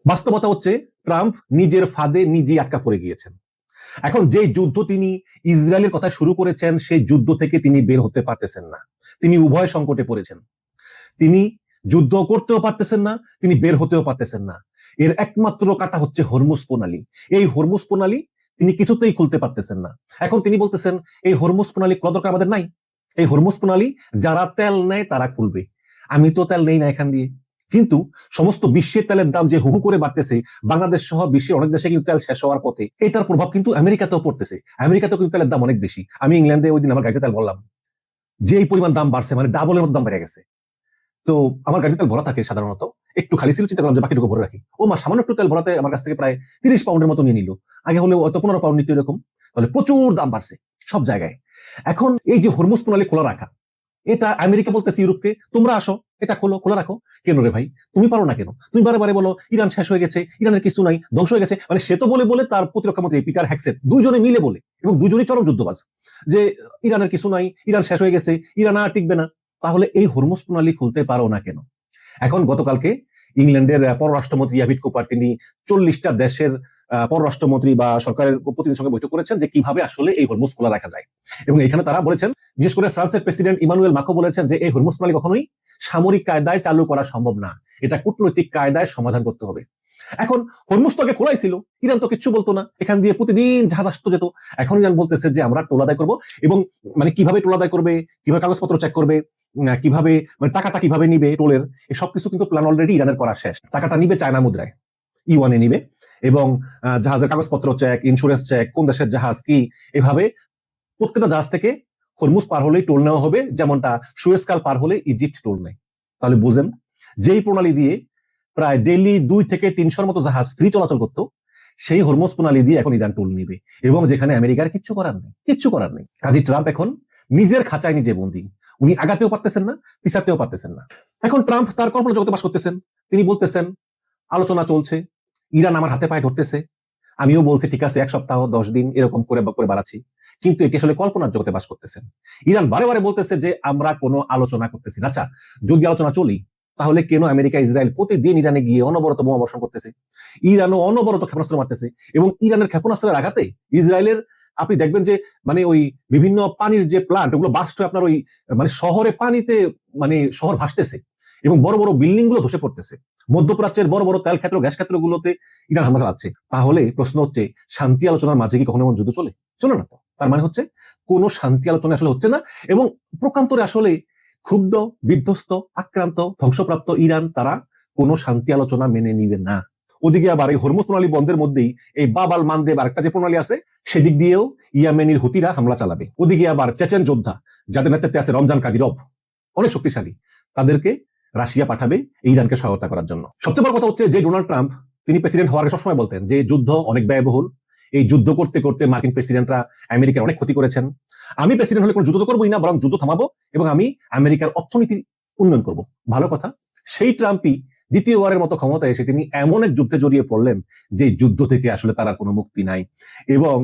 বাস্তবতা হচ্ছে ট্রাম্প নিজের ফাঁদে নিজে আটকা পড়ে গিয়েছেন। এখন যে যুদ্ধ তিনি ইসরায়েলের কথা শুরু করেছেন সেই যুদ্ধ থেকে তিনি বের হতে পারতেছেন না। তিনি উভয় সংকটে পড়েছেন। তিনি যুদ্ধ করতেও পারতেছেন না, তিনি বের হতেও পারতেছেন না। এর একমাত্র কাটা হচ্ছে হরমুজ প্রণালী। এই হরমুজ প্রণালী তিনি কিছুতেই খুলতে পারতেছেন না। এখন তিনি বলতেছেন এই হরমুজ প্রণালী খোলা দরকার আমাদের নাই। এই হরমুজ প্রণালী যারা তেল নেয় তারা খুলবে। আমি তো তেল নেই না এখান দিয়ে, কিন্তু সমস্ত বিশ্বের তেলের দাম যে হুহু করে বাড়তেছে, বাংলাদেশ সহ বিশ্বের অনেক দেশে কিন্তু তেল শেষ হওয়ার পথে, এটার প্রভাব কিন্তু আমেরিকাতেও পড়তেছে। আমেরিকাতেও কিন্তু তেলের দাম অনেক বেশি। আমি ইংল্যান্ডে ওই দিন আমার গাড়িতে তেল বললাম, যে এই পরিমাণ দাম বাড়ছে, মানে ডাবলের মতো দাম বেড়ে গেছে। তো আমার গাড়িতে তেল ভরা থাকে সাধারণত, একটু খালি ছিল, চিন্তা করলাম যে বাকিটুকু ভরে রাখি। ও মা, সামান্য একটু তেল ভরাতে আমার কাছ থেকে প্রায় 30 পাউন্ডের মতো নিয়ে নিল। আগে হলে হয়তো 15 পাউন্ড নিত এরকম। তাহলে প্রচুর দাম বাড়ছে সব জায়গায়। এখন এই যে হরমুজ প্রণালী খোলা রাখা, এটা আমেরিকা বলতেছে ইউরোপকে, তোমরা আসো এটা খোলো, খোলা রাখো। কেন রে ভাই, তুমি পারো না কেন? তুমি বারে বারে বলো ইরান শেষ হয়ে গেছে, ইরানের কিছু নাই, ধ্বংস হয়ে গেছে। মানে সে তো বলে বলে তার প্রতিরক্ষা মন্ত্রী পিটার হ্যাকসেট দুইজনে মিলে বলে, এবং দুজনেই চরম যুদ্ধবাজ, যে ইরানের কিছু নাই, ইরান শেষ হয়ে গেছে, ইরান আর টিকবে না। তাহলে এই হরমুজ প্রণালী খুলতে পারো না কেন? এখন গতকালকে ইংল্যান্ডের পররাষ্ট্রমন্ত্রী ইয়াভিড কুপার তিনি 40টা দেশের পররাষ্ট্রমন্ত্রী বা সরকারের প্রতিনিধির সঙ্গে বৈঠক করেছেন যে কিভাবে আসলে এই হরমুজ খোলা রাখা যায়। এবং এখানে তারা বলেছেন, বিশেষ করে ফ্রান্সের প্রেসিডেন্ট ইমানুয়েল মাকো বলেছেন যে এই হরমুজ প্রণালী কখনোই সামরিক কায়দায় চালু করা সম্ভব না, এটা কূটনৈতিক কায়দায় সমাধান করতে হবে। এখন হরমুজ তো আগে খোলাই ছিল, ইরান তো কিচ্ছু বলতো না, এখান দিয়ে প্রতিদিন জাহাজ আসতো যেত। এখন ইরান বলতেছে যে আমরা টোল আদায় করবো, এবং মানে কিভাবে টোল আদায় করবে, কিভাবে কাগজপত্র চেক করবে, কিভাবে মানে টাকাটা কিভাবে নিবে টোলের, এই সবকিছু কিন্তু প্ল্যান অলরেডি ইরানের করা শেষ। টাকাটা নিবে চায়না মুদ্রায়, ইউয়ানে নিবে, এবং জাহাজের কাগজপত্র চেক, ইন্স্যুরেন্স চেক, কোন দেশের জাহাজ কি, এভাবে প্রত্যেকটা জাহাজ থেকে হরমুজ পার হলেই টোল নেওয়া হবে, যেমনটা সুয়েজ কাল পার হলে ইজিপ্ট টোল নেয়। তাহলে বুঝেন, যেই প্রণালী দিয়ে প্রায় ডেইলি 2 থেকে 300 মতো জাহাজ ফ্রি চলাচল করতো, সেই হরমুজ প্রণালী দিয়ে এখন ইরান টোল নিবে, এবং যেখানে আমেরিকার কিচ্ছু করার নেই, কিচ্ছু করার নেই। কাজী ট্রাম্প এখন নিজের খাঁচায় নিজে বন্দী। উনি আগাতেও পারতেছেন না, পিছাতেও পারতেছেন না। এখন ট্রাম্প তার কল্পনা জগতে বাস করতেছেন। তিনি বলতেছেন আলোচনা চলছে, ইরান আমার হাতে পায়ে ধরতেছে, আমিও বলছি ঠিক আছে 1 সপ্তাহ 10 দিন এরকম করে করে বাড়াচ্ছি, কিন্তু এটি আসলে কল্পনার জগতে বাস করতেছেন। ইরান বারে বারে বলতেছে যে আমরা কোনো আলোচনা করতেছি না। আচ্ছা, যদি আলোচনা চলি, তাহলে কেন আমেরিকা ইসরায়েল প্রতিদিন ইরানে গিয়ে অনবরত বোমা বর্ষণ করতেছে? ইরানও অনবরত ক্ষেপণাস্ত্র মারতেছে, এবং ইরানের ক্ষেপণাস্ত্রের আঘাতে ইসরায়েলের আপনি দেখবেন যে মানে ওই বিভিন্ন পানির যে প্লান্ট, ওগুলো বাস্ট হয়ে আপনার ওই মানে শহরে পানিতে, মানে শহর ভাসতেছে, এবং বড় বড় বিল্ডিং গুলো ধসে পড়তেছে। মধ্যপ্রাচ্যের বড় বড় তেল ক্ষেত্র, গ্যাস ক্ষেত্রগুলোতে ইরান হামলা চালাচ্ছে। তাহলে প্রশ্ন হচ্ছে, শান্তি আলোচনার মাঝে কি কখনো এমন যুদ্ধ চলে? চলে না তো। তার মানে হচ্ছে কোনো শান্তি আলোচনা আসলে হচ্ছে না, এবং প্রকান্তরে আসলে ক্ষুব্ধ, বিধ্বস্ত, আক্রান্ত, ধ্বংসপ্রাপ্ত ইরান, তারা কোনো শান্তি আলোচনা মেনে নিবে না। ওদিকে আবার এই হরমুজ প্রণালী বন্ধের মধ্যেই এই বাব আল মানদেব আরেকটা যে প্রণালী আছে, সেদিক দিয়েও ইয়ামেনির হুতিরা হামলা চালাবে। ওদিকে আবার চেচেন যোদ্ধা, যাদের নেতৃত্বে আছে রমজান কাদিরভ, অনেক শক্তিশালী, তাদেরকে রাশিয়া পাঠাবে ইরানকে সহায়তা করার জন্য। সবচেয়ে বড় কথা হচ্ছে যে ডোনাল্ড ট্রাম্প, তিনি প্রেসিডেন্ট হওয়ার আগে সবসময় বলতেন যে যুদ্ধ অনেক ব্যয়বহুল, এই যুদ্ধ করতে করতে মার্কিন প্রেসিডেন্টরা আমেরিকার অনেক ক্ষতি করেছেন। আমি প্রেসিডেন্ট হলে কোনো যুদ্ধ তো করবোই না, বরং যুদ্ধ থামাবো এবং আমি আমেরিকার অর্থনীতি উন্নয়ন করব। ভালো কথা, সেই ট্রাম্পই দ্বিতীয়বারের মতো ক্ষমতায় এসে তিনি এমন এক যুদ্ধে জড়িয়ে পড়লেন যে যুদ্ধ থেকে আসলে তার কোনো মুক্তি নাই, এবং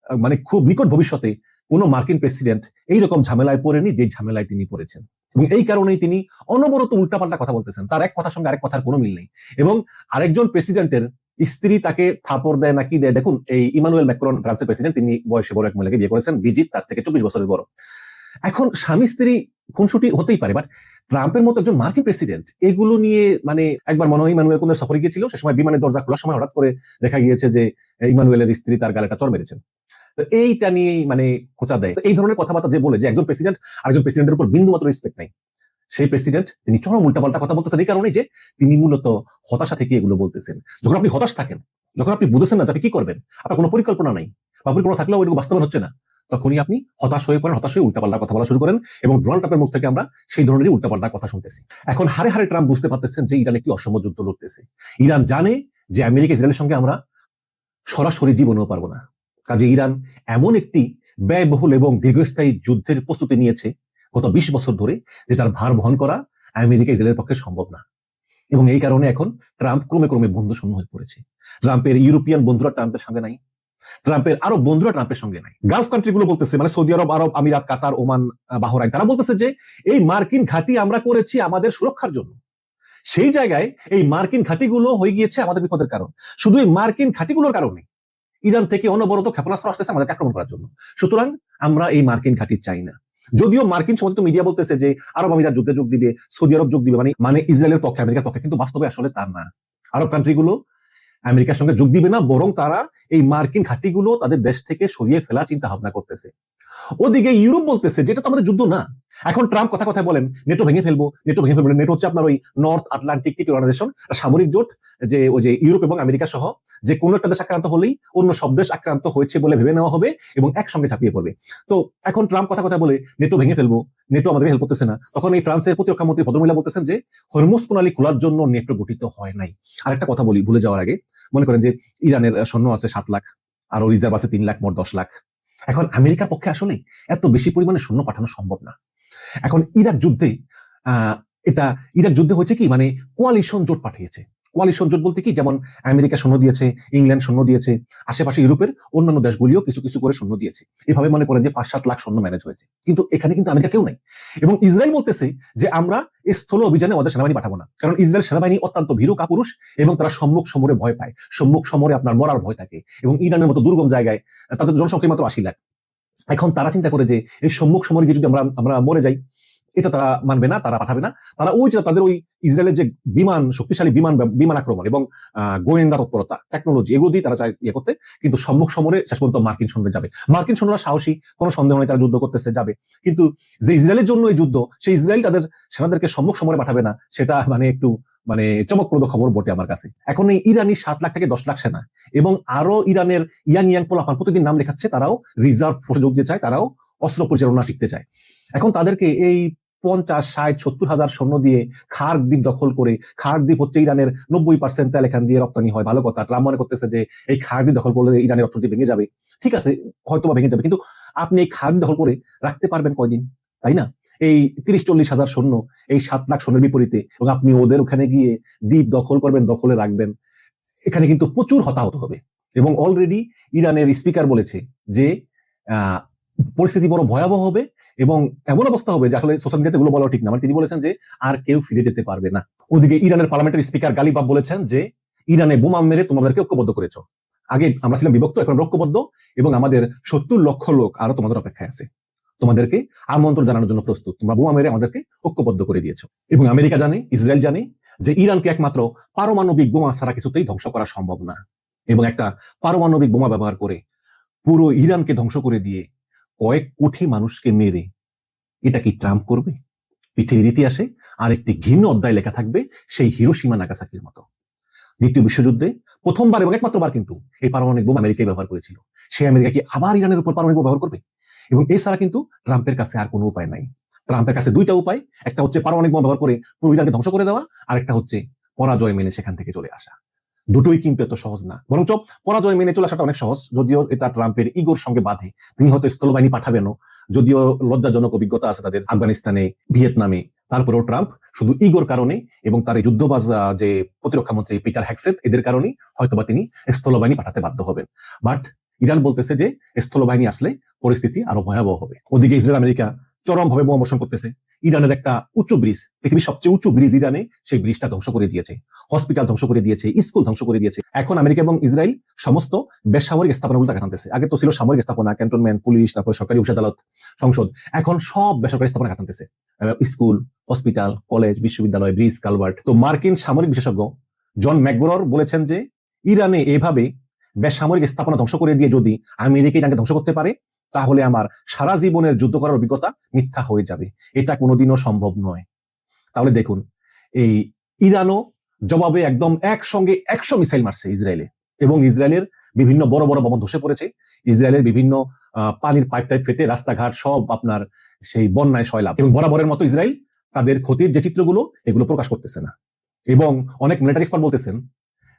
মানে খুব নিকট ভবিষ্যতে কোনো মার্কিন প্রেসিডেন্ট এইরকম ঝামেলায় পড়েনি যে ঝামেলায় তিনি পড়েছেন। এবং এই কারণেই তিনি অনবরত উল্টাপাল্টা কথা বলতেছেন, তার এক কথার সঙ্গে আরেক কথার কোনো মিল নেই। এবং আরেকজন প্রেসিডেন্টের স্ত্রী তাকে থাপড় দেয় নাকি দেয়, দেখুন এই ইমানুয়েল ম্যাক্রন ফ্রান্সের প্রেসিডেন্ট, তিনি বয়সে বড় এক মহিলাকে বিয়ে করেছেন, বিজিত তার থেকে 24 বছরের বড়। এখন স্বামী স্ত্রী খুনসুটি হতেই পারে, বাট ট্রাম্পের মতো একজন মার্কিন প্রেসিডেন্ট এগুলো নিয়ে, মানে একবার মনে হয় ইমানুয়েল কোন সফরে গিয়েছিল, সে সময় বিমানের দরজা খোলার সময় হঠাৎ করে দেখা গিয়েছে যে ইমানুয়েলের স্ত্রী তার গালে একটা চড় মেরেছেন। তো এইটা নিয়েই মানে খোঁচা দেয়। এই ধরনের কথাবার্তা যে বলে যে একজন প্রেসিডেন্ট আরেকজন প্রেসিডেন্টের উপর বিন্দু মাত্র রেসপেক্ট নাই, সেই প্রেসিডেন্ট তিনি চরম উল্টাপাল্টা কথা বলতেছেন এই কারণে যে তিনি মূলত হতাশা থেকে এগুলো বলতেছেন। যখন আপনি হতাশ থাকেন, যখন আপনি বুঝেছেন না যে আপনি কি করবেন, আপনার কোনো পরিকল্পনা নাই, বা পরিকল্পনা থাকলেও ওইটুকু বাস্তবায়ন হচ্ছে না, তখনই আপনি হতাশ হয়ে পড়েন, হতাশ হয়ে উল্টাপাল্টা কথা বলা শুরু করেন, এবং ডোনাল্ড ট্রাম্পের মুখ থেকে আমরা সেই ধরনেরই উল্টাপাল্টা কথা শুনতেছি। এখন হারে হারে ট্রাম্প বুঝতে পারতেছেন যে ইরান একটি অসম যুদ্ধ লড়তেছে। ইরান জানে যে আমেরিকা ইসরায়েলের সঙ্গে আমরা সরাসরি জীবনেও পারবো না। কাজে ইরান এমন একটি ব্যয়বহুল এবং দীর্ঘস্থায়ী যুদ্ধের প্রস্তুতি নিয়েছে গত 20 বছর ধরে, যেটার ভার বহন করা আমেরিকা ইসরায়েলের পক্ষে সম্ভব না। এবং এই কারণে এখন ট্রাম্প ক্রমে ক্রমে বন্ধু শূন্য হয়ে পড়েছে। ট্রাম্পের ইউরোপিয়ান বন্ধুরা ট্রাম্পের সঙ্গে নাই, ট্রাম্পের আরব বন্ধুরা ট্রাম্পের সঙ্গে নাই। গালফ কান্ট্রিগুলো বলতেছে, মানে সৌদি আরব, আরব আমিরাত, কাতার, ওমান, বাহরাইন, তারা বলতেছে যে এই মার্কিন ঘাঁটি আমরা করেছি আমাদের সুরক্ষার জন্য। সেই জায়গায় এই মার্কিন ঘাঁটিগুলো হয়ে গিয়েছে আমাদের বিপদের কারণ। শুধু এই মার্কিন ঘাঁটিগুলোর কারণে ইরান থেকে অনবরত ক্ষেপণাস্ত্র আসতেছে আমাদেরকে আক্রমণ করার জন্য। সুতরাং আমরা এই মার্কিন ঘাঁটি চাই না। যদিও মার্কিন সমর্থিত মিডিয়া বলতেছে যে আরব আমিরাত যুদ্ধে যোগ দিবে, সৌদি আরব যোগ দিবে, মানে ইসরায়েলের পক্ষে, আমেরিকার পক্ষে, কিন্তু বাস্তবে আসলে তা না। আরব কান্ট্রিগুলো আমেরিকার সঙ্গে যোগ দিবে না, বরং তারা এই মার্কিন ঘাঁটিগুলো তাদের দেশ থেকে সরিয়ে ফেলার চিন্তা ভাবনা করতেছে। ওদিকে ইউরোপ বলতেছে যেটা তো আমাদের যুদ্ধ না। এখন ট্রাম্প কথা কথায় বলেন নেটো ভেঙে ফেলবো, নেটো ভেঙে ফেলবো। নেটো হচ্ছে আপনার ওই নর্থ আটলান্টিক ট্রিটি অর্গানাইজেশন, সামরিক জোট, যে ওই যে ইউরোপ এবং আমেরিকা সহ যে কোনো একটা দেশ আক্রান্ত হলেই অন্য সব দেশ আক্রান্ত হয়েছে বলে ভেবে নেওয়া হবে এবং একসঙ্গে ঝাঁপিয়ে পড়বে। তো এখন ট্রাম্প কথা কথা বলে নেটো ভেঙে ফেলবো, নেটো আমাদের হেল্প করতেছে না। তখন এই ফ্রান্সের প্রতিরক্ষা মন্ত্রী ভদ্রমহিলা বলতেছেন যে হরমুজ প্রণালী খোলার জন্য নেটো গঠিত হয় নাই। আরেকটা কথা বলি ভুলে যাওয়ার আগে, মনে করেন যে ইরানের সৈন্য আছে 7 লাখ, আরো রিজার্ভ আছে 3 লাখ, মোট 10 লাখ। এখন আমেরিকার পক্ষে আসলে এত বেশি পরিমাণে সৈন্য পাঠানো সম্ভব না। এখন ইরাক যুদ্ধে ইরাক যুদ্ধে হয়েছে কি, মানে কোয়ালিশন জোট পাঠিয়েছে। কোয়ালিশন জোট বলতে কি, যেমন আমেরিকা সৈন্য দিয়েছে, ইংল্যান্ড সৈন্য দিয়েছে, আশেপাশে ইউরোপের অন্যান্য দেশগুলিও কিছু কিছু করে সৈন্য দিয়েছে। এভাবে মনে করেন যে 5-7 লাখ সৈন্য ম্যানেজ হয়েছে। কিন্তু এখানে কিন্তু আমেরিকা কেউ নাই। এবং ইসরায়েল বলতেছে যে আমরা স্থল অভিযানে আমাদের সেনাবাহিনী পাঠাবো না, কারণ ইসরায়েল সেনাবাহিনী অত্যন্ত ভীরু কাপুরুষ এবং তারা সম্মুখ সমরে ভয় পায়, সম্মুখ সমরে আপনার মরার ভয় থাকে। এবং ইরানের মতো দুর্গম জায়গায় তাদের জনসংখ্যা মাত্র 80 লাখ। এখন তারা চিন্তা করে যে এই সম্মুখ সমরে গিয়ে যদি আমরা মরে যাই, এটা তারা মানবে না, তারা পাঠাবে না। তারা ওই যে তাদের ওই ইসরায়েলের যে বিমান, শক্তিশালী বিমান আক্রমণ এবং গোয়েন্দা তৎপরতা, টেকনোলজি, এগুলো দিয়ে তারা চায় ইয়ে করতে। কিন্তু সম্মুখ সমরে শেষ পর্যন্ত মার্কিন সৈন্য যাবে। মার্কিন সৈন্যরা সাহসী, কোনো সন্দেহ নেই, তারা যুদ্ধ করতেছে, যাবে। কিন্তু যে ইসরায়েলের জন্য এই যুদ্ধ, সেই ইসরায়েল তাদের সেনাদেরকে সম্মুখ সমরে পাঠাবে না, সেটা একটু চমকপ্রদ খবর বটে আমার কাছে। এখন এই ইরানি 7 লাখ থেকে 10 লাখ সেনা এবং আরো ইরানের ইয়াং পোলাপান প্রতিদিন নাম লেখাচ্ছে, তারাও রিজার্ভ ফোর্সে যোগ দিতে চায়, তারাও অস্ত্র পরিচালনা শিখতে চায়। এখন তাদেরকে এই 50, 60, 70 হাজার সৈন্য দিয়ে খার্ক দ্বীপ দখল করে, খার্ক দ্বীপ হচ্ছে ইরানের 90% তেল এখান দিয়ে রপ্তানি হয়, ভালো কথা। ট্রাম্প মনে করতেছে যে এই খার্ক দ্বীপ দখল করলে ইরানের অর্থনীতি ভেঙে যাবে। ঠিক আছে, হয়তো ভেঙে যাবে, কিন্তু আপনি এই খার্ক দখল করে রাখতে পারবেন কয়দিন, তাই না? এই 30-40 হাজার সৈন্য এই 7 লাখ সৈন্যের বিপরীতে, এবং আপনি ওদের ওখানে গিয়ে দ্বীপ দখল করবেন, দখলে রাখবেন, এখানে কিন্তু প্রচুর হতাহত হবে। এবং অলরেডি ইরানের স্পিকার বলেছে যে পরিস্থিতি বড় ভয়াবহ হবে এবং এমন অবস্থা হবে যে আসলে সোশ্যাল মিডিয়াতে এগুলো বলা ঠিক না। তিনি বলেছেন যে আর কেউ ফিরে যেতে পারবে না। ওদিকে ইরানের পার্লামেন্টের স্পিকার গালিবাফ বলেছেন যে ইরানে বোমা মেরে তোমাদেরকে ঐক্যবদ্ধ করেছো। আগে আমরা ছিলাম বিভক্ত, এখন ঐক্যবদ্ধ, এবং আমাদের 70 লক্ষ লোক আরো তোমাদের অপেক্ষায় আছে, তোমাদেরকে আমন্ত্রণ জানানোর জন্য প্রস্তুত। তোমরা বোমা মেরে আমাদেরকে ঐক্যবদ্ধ করে দিয়েছো। এবং আমেরিকা জানে, ইসরায়েল জানে যে ইরানকে একমাত্র পারমাণবিক বোমা ছাড়া কিছুতেই ধ্বংস করা সম্ভব না। এবং একটা পারমাণবিক বোমা ব্যবহার করে পুরো ইরানকে ধ্বংস করে দিয়ে কয়েক কোটি মানুষকে মেরে এটা কি ট্রাম্প করবে? পৃথিবীর ইতিহাসে আরেকটি ঘৃণ্য অধ্যায় লেখা থাকবে, সেই হিরোশিমা নাগাসাকির মতো। দ্বিতীয় বিশ্বযুদ্ধে প্রথমবার এবং একমাত্রবার কিন্তু এই পারমাণবিক বোমা আমেরিকায় ব্যবহার করেছিল। সেই আমেরিকা কি আবার ইরানের উপর পারমাণবিক বোমা ব্যবহার করবে? এবং এছাড়া কিন্তু ট্রাম্পের কাছে আর কোনো উপায় নাই। ট্রাম্পের কাছে 2টা উপায়, একটা হচ্ছে পারমাণবিক বোমা ব্যবহার করে পুরো ইরানকে ধ্বংস করে দেওয়া, আর একটা হচ্ছে পরাজয় মেনে সেখান থেকে চলে আসা। দুটোই কিন্তু এত সহজ না, বরঞ্চ পরাজয় মেনে চলে আসাটা অনেক সহজ, যদিও এটা ট্রাম্পের ইগোর সঙ্গে বাধে। তিনি হয়তো স্থলবাহিনী পাঠাবেনও, যদিও লজ্জাজনক অভিজ্ঞতা আছে তাদের আফগানিস্তানে, ভিয়েতনামে। তারপরেও ট্রাম্প শুধু ইগোর কারণে এবং তার এই যুদ্ধবাজ যে প্রতিরক্ষা মন্ত্রী পিটার হ্যাকসেট, এদের কারণেই হয়তোবা তিনি স্থলবাহিনী পাঠাতে বাধ্য হবেন। বাট ইরান বলতেছে যে স্থলবাহিনী আসলে পরিস্থিতি আরো ভয়াবহ হবে। ওদিকে ইসরায়েল আমেরিকা চরমভাবে বোমা বর্ষণ করতেছে। ইরানের একটা উঁচু ব্রিজ, পৃথিবীর সবচেয়ে উঁচু ব্রিজ ইরানে, সেই ব্রিজটা ধ্বংস করে দিয়েছে, হসপিটাল ধ্বংস করে দিয়েছে, স্কুল ধ্বংস করে দিয়েছে। এখন আমেরিকা এবং ইসরায়েল সমস্ত বেসামরিক স্থাপনাগুলো টানতেছে। আগে তো ছিল সামরিক স্থাপনা, ক্যান্টনমেন্ট, পুলিশ, তারপর সরকারি অফিস আদালত, সংসদ। এখন সব বেসরকারি স্থাপনা টানতেছে, স্কুল, হসপিটাল, কলেজ, বিশ্ববিদ্যালয়, ব্রিজ, কালভার্ট। তো মার্কিন সামরিক বিশেষজ্ঞ জন ম্যাকগ্রোর বলেছেন যে ইরানে এভাবে বেসামরিক স্থাপনা ধ্বংস করে দিয়ে যদি আমেরিকা ইরানকে ধ্বংস করতে পারে, তাহলে আমার সারা জীবনের যুদ্ধ করার অভিজ্ঞতা মিথ্যা হয়ে যাবে। এটা কোনোদিনও সম্ভব নয়। তাহলে দেখুন, এই ইরানও জবাবে একদম একসঙ্গে 100 মিসাইল মারছে ইসরায়েলে, এবং ইসরায়েলের বিভিন্ন বড় বড় ভবন ধসে পড়েছে। ইসরায়েলের বিভিন্ন পানির পাইপ টাইপ ফেটে রাস্তাঘাট সব আপনার সেই বন্যায় সয়লাভ। এবং বরাবরের মতো ইসরায়েল তাদের ক্ষতির যে চিত্রগুলো, এগুলো প্রকাশ করতেছে না। এবং অনেক মিলিটারি এক্সপার্ট বলতেছেন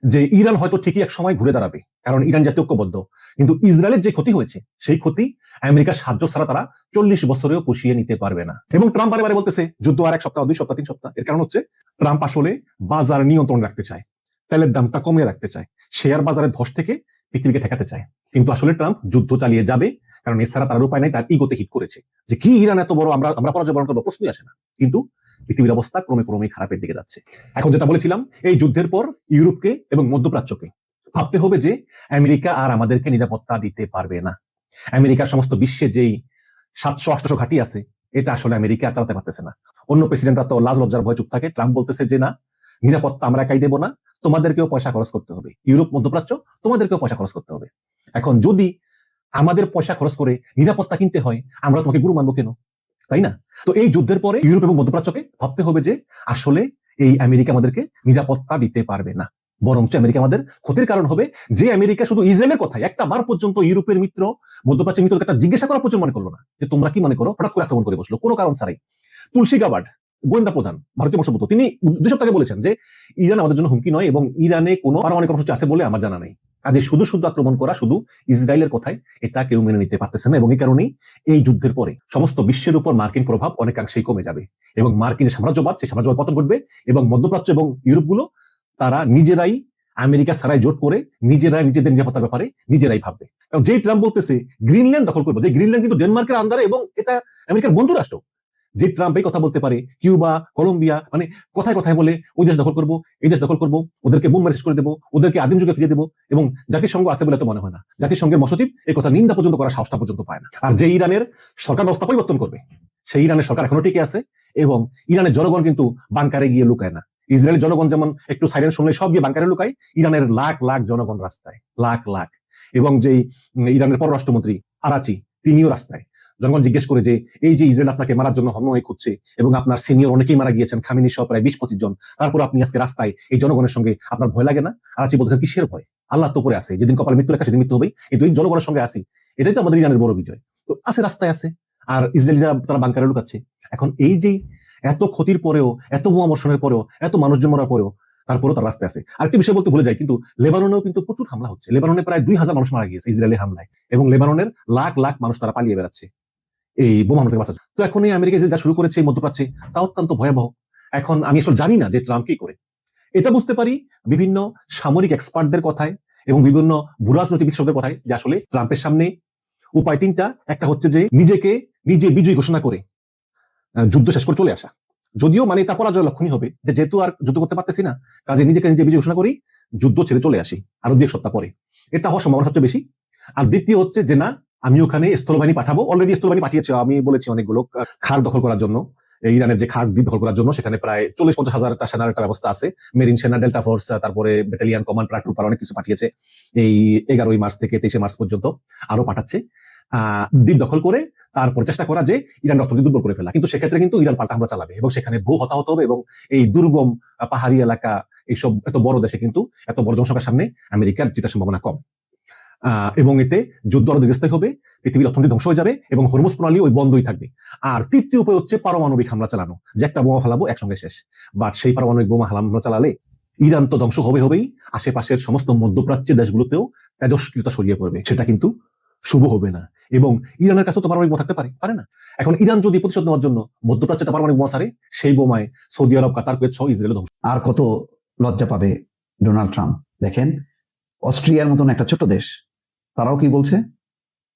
যে ইরান হয়তো ঠিকই এক সময় ঘুরে দাঁড়াবে, কারণ ইরান জাতীয় ঐক্যবদ্ধ। কিন্তু ইসরায়েলের যে ক্ষতি হয়েছে, সেই ক্ষতি আমেরিকার সাহায্য ছাড়া তারা 40 বছরেও পুষিয়ে নিতে পারবে না। এবং ট্রাম্প বারে বারে বলতেছে যুদ্ধ আর 1 সপ্তাহ, 2 সপ্তাহ, 3 সপ্তাহ। এর কারণ হচ্ছে ট্রাম্প আসলে বাজার নিয়ন্ত্রণ রাখতে চায়, তেলের দামটা কমিয়ে রাখতে চায়, শেয়ার বাজারের ধস থেকে পৃথিবীকে ঠেকাতে চায়। কিন্তু আসলে ট্রাম্প যুদ্ধ চালিয়ে যাবে, কারণ এছাড়া তার উপায় নাই। তার ইগোতে হিট করেছে যে কি ইরান এত বড়, আমরা আমরা পরাজয় বরণ করবো, প্রশ্নই আসে না। কিন্তু পৃথিবীর অবস্থা ক্রমে ক্রমে খারাপের দিকে যাচ্ছে। এখন যেটা বলেছিলাম, এই যুদ্ধের পর ইউরোপকে এবং মধ্যপ্রাচ্যকে ভাবতে হবে যে আমেরিকা আর আমাদেরকে নিরাপত্তা দিতে পারবে না। আমেরিকার সমস্ত বিশ্বে যেই 700-800 ঘাঁটি আছে, এটা আসলে আমেরিকা চালাতে পারতেছে না। অন্য প্রেসিডেন্টরা তো লাজ লজ্জার ভয় চুপ থাকে। ট্রাম্প বলতেছে যে না, নিরাপত্তা আমরা একাই দেবো না, তোমাদেরকেও পয়সা খরচ করতে হবে। ইউরোপ, মধ্যপ্রাচ্য, তোমাদেরকেও পয়সা খরচ করতে হবে। এখন যদি আমাদের পয়সা খরচ করে নিরাপত্তা কিনতে হয়, আমরা তোমাকে গুরু মানবো কেন, তাই না? তো এই যুদ্ধের পরে ইউরোপ এবং মধ্যপ্রাচ্যকে ভাবতে হবে যে আসলে এই আমেরিকা আমাদেরকে নিরাপত্তা দিতে পারবে না, বরঞ্চ আমেরিকা আমাদের ক্ষতির কারণ হবে। যে আমেরিকা শুধু ইসরায়েলের কথায় একটা বার পর্যন্ত ইউরোপের মিত্র, মধ্যপ্রাচ্যের মিত্রকে একটা জিজ্ঞাসা করা পর্যন্ত মনে করলো না যে তোমরা কি মনে করো, হঠাৎ করে আক্রমণ করে বসলো কোনো কারণ ছাড়াই। তুলসী গাবার্ড, গোয়েন্দা প্রধান, ভারতীয় বংশোদ্ভূত, তিনি 2 সপ্তাহ আগে বলেছেন যে ইরান আমাদের জন্য হুমকি নয় এবং ইরানে কোনো পারমাণবিক কর্মসূচি আছে বলে আমার জানা নাই। কাজে শুধু শুধু আক্রমণ করা, শুধু ইসরায়েলের কথায়, এটা কেউ মেনে নিতে পারতেছে না। এবং এই কারণেই এই যুদ্ধের পরে সমস্ত বিশ্বের উপর মার্কিন প্রভাব অনেকাংশেই কমে যাবে এবং মার্কিন সাম্রাজ্যবাদ, সেই সাম্রাজ্যবাদ পতন ঘটবে এবং মধ্যপ্রাচ্য এবং ইউরোপগুলো তারা নিজেরাই আমেরিকা ছাড়াই জোট করে নিজেরাই নিজেদের নিরাপত্তার ব্যাপারে নিজেরাই ভাববে। কারণ যেই ট্রাম্প বলতেছে গ্রিনল্যান্ড দখল করবো, যে গ্রিনল্যান্ড কিন্তু ডেনমার্কের আন্ডারে এবং এটা আমেরিকার বন্ধু রাষ্ট্র, যে ট্রাম্প এই কথা বলতে পারে, কিউবা, কলম্বিয়া, মানে কথায় কথায় বলে ওই দেশ দখল করবো, এই দেশ দখল করবো, ওদেরকে বোম শেষ করে দেবো, ওদেরকে আদিম যুগে ফিরিয়ে দেবো, এবং জাতিসংঘ আছে বলে তো মনে হয় না। জাতিসংঘের মহাসচিব এই কথা নিন্দা পর্যন্ত করার সাহসটা পর্যন্ত পায় না। আর যে ইরানের সরকার ব্যবস্থা পরিবর্তন করবে, সেই ইরানের সরকার এখনো টিকে আছে এবং ইরানের জনগণ কিন্তু বাংকারে গিয়ে লুকায় না। ইসরায়েলের জনগণ যেমন একটু সাইরেন শুনলে সব গিয়ে বাংকারে লুকায়, ইরানের লাখ লাখ জনগণ রাস্তায়, লাখ লাখ। এবং যেই ইরানের পররাষ্ট্রমন্ত্রী আরাচি, তিনিও রাস্তায়। জনগণ জিজ্ঞেস করে যে এই যে ইসরায়েল আপনাকে মারার জন্য হন্যই খুঁজছে এবং আপনার সিনিয়র অনেকেই মারা গিয়েছেন, খামেনি সহ প্রায় 20-25 জন, তারপর আপনি আজকে রাস্তায় এই জনগণের সঙ্গে, আপনার ভয় লাগে না? আরাচি বলতেছেন কিসের ভয়, আল্লাহ তো উপরে আছে, যেদিন কপালে মৃত্যু লেখা সেদিন মৃত্যু হবেই, কিন্তু এই জনগণের সঙ্গে আসি, এটাই তো আমাদের ইরানের বড় বিজয়। তো আছে, রাস্তায় আছে, আর ইসরায়েলিরা তারা বাংকারে লুকাচ্ছে। এখন এই যে এত ক্ষতির পরেও, এত বোমা বর্ষণের পরেও, এত মানুষজন মরার পরেও, তারপরেও তার রাস্তায় আছে। আরেকটি বিষয় বলতে ভুলে যায়, কিন্তু লেবাননেও কিন্তু প্রচুর হামলা হচ্ছে। লেবাননে প্রায় 2000 মানুষ মারা গিয়েছে ইসরায়েলি হামলায়, এবং লেবাননের লাখ লাখ মানুষ তারা পালিয়ে বেড়াচ্ছে এই বোমা হামলা থেকে বাঁচার জন্য। তো এখন এই আমেরিকা যা শুরু করেছে এই মধ্যপ্রাচ্যে, তা অত্যন্ত ভয়াবহ। এখন আমি আসলে জানি না যে ট্রাম্প কি করে। এটা বুঝতে পারি বিভিন্ন সামরিক এক্সপার্টদের কথায় এবং বিভিন্ন ভূরাজনৈতিক বিশ্লেষকদের কথায় যে আসলে ট্রাম্পের সামনে উপায় 3টা। একটা হচ্ছে যে নিজেকে নিজে বিজয়ী ঘোষণা করে যুদ্ধ শেষ করে চলে আসা, যদিও মানে এটা পরাজয় লক্ষণই হবে, যে যেহেতু আর যুদ্ধ করতে পারতেছি না, কাজে নিজেকে নিজে বিজয় ঘোষণা করি, যুদ্ধ ছেড়ে চলে আসি আরো 2 সপ্তাহ পরে। এটা হওয়ার সম্ভাবনা সবচেয়ে বেশি। আর দ্বিতীয় হচ্ছে যে না, আমি ওখানে স্থলবাহিনী পাঠাবো, অলরেডি স্থলবাহিনী পাঠিয়েছে, আমি বলেছি অনেকগুলো, খাল দখল করার জন্য, ইরানের যে খাল দ্বীপ দখল করার জন্য সেখানে প্রায় 40-50 হাজারটা সেনার একটা ব্যবস্থা আছে, মেরিন সেনা, ডেল্টা ফোর্স, তারপরে ব্যাটালিয়ান কমান্ড, ট্রুপার, অনেক কিছু পাঠিয়েছে। এই 11 মার্চ থেকে 23 মার্চ পর্যন্ত আরো পাঠাচ্ছে দ্বীপ দখল করে, তারপর চেষ্টা করা যে ইরান অর্থনীতি দুর্বল করে ফেলা। কিন্তু সেক্ষেত্রে কিন্তু ইরান পাল্টা হামলা চালাবে এবং সেখানে বহু হতাহত হবে, এবং এই দুর্গম পাহাড়ি এলাকা, এইসব এত বড় দেশে কিন্তু এত বড় জনসংখ্যার সামনে আমেরিকার জেতার সম্ভাবনা কম। এবং এতে যুদ্ধ আরো দীর্ঘস্থায়ী হবে, পৃথিবীর অর্থনীতি ধ্বংস হয়ে যাবে এবং হরমুজ প্রণালী ওই বন্ধই থাকবে। আর তৃতীয় উপায় হচ্ছে পারমাণবিক হামলা চালানো, যে একটা বোমা ফেলাবো একসঙ্গে শেষ। বাট সেই পারমাণবিক বোমা হামলা চালালে ইরান তো ধ্বংস হবেই, আশেপাশের সমস্ত মধ্যপ্রাচ্যের দেশগুলোতেও তেজস্ক্রিয়তা ছড়িয়ে পড়বে, সেটা কিন্তু শুভ হবে না। এবং ইরানের কাছে তো পারমাণবিক বোমা থাকতে পারে না। এখন ইরান যদি প্রতিশোধ নেওয়ার জন্য মধ্যপ্রাচ্যে পারমাণবিক বোমা ছাড়ে, সেই বোমায় সৌদি আরব, কাতার, কুয়েত সহ ইসরায়েল ধ্বংস। আর কত লজ্জা পাবে ডোনাল্ড ট্রাম্প। দেখেন, অস্ট্রিয়ার মতন একটা ছোট দেশ, তারাও কি বলছে,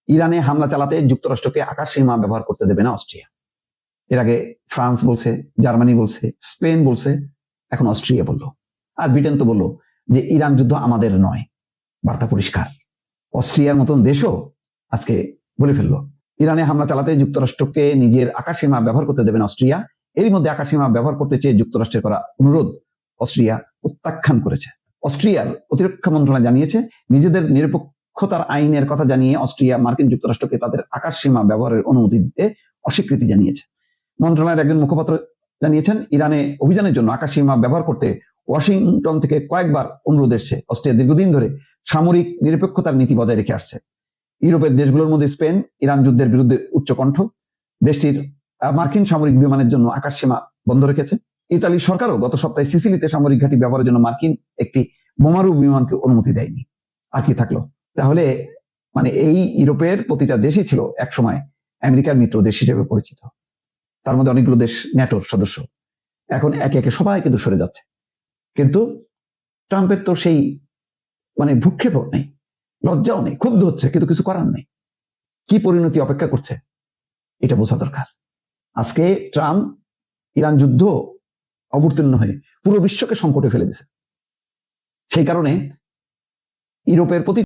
ইরানে হামলা চালাতে যুক্তরাষ্ট্রকে আকাশ সীমা ব্যবহার করতে দেবে না অস্ট্রিয়া। এর আগে ফ্রান্স বলছে, জার্মানি বলছে, স্পেন বলছে, এখন অস্ট্রিয়া বলল। আর ব্রিটেন তো বলল যে ইরান যুদ্ধ আমাদের নয়। বার্তা পরিষ্কার। অস্ট্রিয়ার মতন দেশও আজকে বলে ফেললো ইরানে হামলা চালাতে যুক্তরাষ্ট্রকে নিজের আকাশ সীমা ব্যবহার করতে দেবে না অস্ট্রিয়া। এরই মধ্যে আকাশ সীমা ব্যবহার করতে চেয়ে যুক্তরাষ্ট্রের করা অনুরোধ অস্ট্রিয়া প্রত্যাখ্যান করেছে। অস্ট্রিয়ার প্রতিরক্ষা মন্ত্রণালয় জানিয়েছে, নিজেদের নিরপেক্ষতার আইনের কথা জানিয়ে অস্ট্রিয়া মার্কিন যুক্তরাষ্ট্রকে তাদের আকাশ সীমা ব্যবহারের অনুমতি দিতে অস্বীকৃতি জানিয়েছে। মন্ত্রণালয়ের একজন মুখপাত্র জানিয়েছেন, ইরানে অভিযানের জন্য আকাশ সীমা ব্যবহার করতে ওয়াশিংটন থেকে কয়েকবার অনুরোধ এসেছে। অস্ট্রিয়া দীর্ঘদিন ধরে সামরিক নিরপেক্ষতার নীতি বজায় রেখে আসছে। ইউরোপের দেশগুলোর মধ্যে স্পেন ইরান যুদ্ধের বিরুদ্ধে উচ্চকণ্ঠ, দেশটির মার্কিন সামরিক বিমানের জন্য আকাশ সীমা বন্ধ রেখেছে। ইতালির সরকারও গত সপ্তাহে সিসিলিতে সামরিক ঘাঁটি ব্যবহারের জন্য মার্কিন একটি বোমারু বিমানকে অনুমতি দেয়নি। আর কি থাকলো তাহলে, মানে এই ইউরোপের প্রতিটা দেশই ছিল একসময় আমেরিকার মিত্র দেশ হিসেবে পরিচিত। তার মধ্যে অনেকগুলো দেশ ন্যাটোর সদস্য। এখন একে একে সবাই কিন্তু সরে যাচ্ছে। কিন্তু ট্রাম্পের তো সেই মানে ভ্রুক্ষেপও নেই লজ্জাও নেই, ক্ষুব্ধ হচ্ছে, কিন্তু কিছু করার নেই। কি পরিণতি অপেক্ষা করছে এটা বোঝা দরকার। আজকে ট্রাম্প ইরান যুদ্ধ অবতীর্ণ হয়ে পুরো বিশ্বকে সংকটে ফেলে দিছে। সেই কারণে ইউরোপের প্রতি